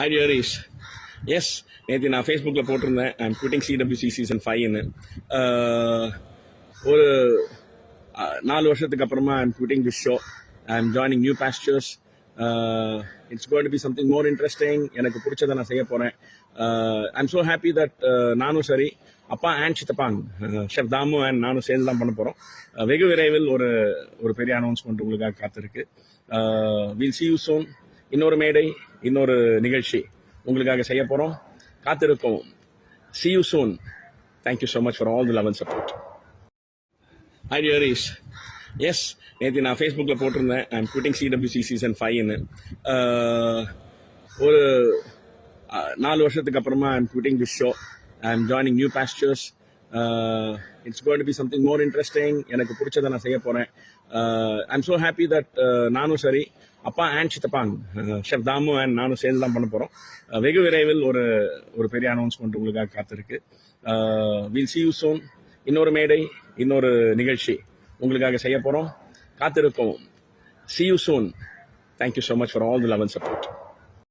Hi dearies. Yes நேற்று நான் ஃபேஸ்புக்கில் போட்டிருந்தேன் ஐம் குவிட்டிங் சிடபிள்யூசி சீசன் 5ன்னு. ஒரு 4 வருஷத்துக்கு அப்புறமா I'm quitting this show. I'm joining new pastures. It's going to be something more interesting. எனக்கு பிடிச்சதை நான் செய்ய போகிறேன். ஐம் ஸோ ஹாப்பி தட் நானும் சரி அப்பா அண்ட் சித்தப்பான் ஷெஃப் தாமு அண்ட் நானும் சேர்ந்து தான் பண்ண போகிறோம். வெகு விரைவில் ஒரு பெரிய அனௌன்ஸ்மெண்ட் உங்களுக்காக காத்திருக்கு. Will see you soon. இன்னொரு மேடை, இன்னொரு நிகழ்ச்சி உங்களுக்காக செய்ய போகிறோம். காத்திருக்கோம். See you soon. Thank you so much for all the love and support. Hi dearies. Yes நேற்று நான் ஃபேஸ்புக்கில் போட்டிருந்தேன் ஐம் குவிட்டிங் சிடபிள்யூசி சீசன் 5ன்னு. ஒரு 4 வருஷத்துக்கு அப்புறமா I'm quitting this show. I'm joining new pastures. It's going to be something more interesting. எனக்கு பிடிச்சதை நான் செய்ய போகிறேன். ஐம் ஸோ ஹாப்பி தட் நானும் சரி அப்பா அண்ட் சித்தப்பான் ஷெஃப் தாமு அண்ட் நானும் சேர்ந்து தான் பண்ண போகிறோம். வெகு விரைவில் ஒரு பெரிய அனௌன்ஸ்மெண்ட் உங்களுக்காக காத்திருக்கு. Will see you soon. இன்னொரு மேடை, இன்னொரு நிகழ்ச்சி உங்களுக்காக செய்ய போகிறோம். காத்திருக்கோம். See you soon. Thank you so much for all the love and support.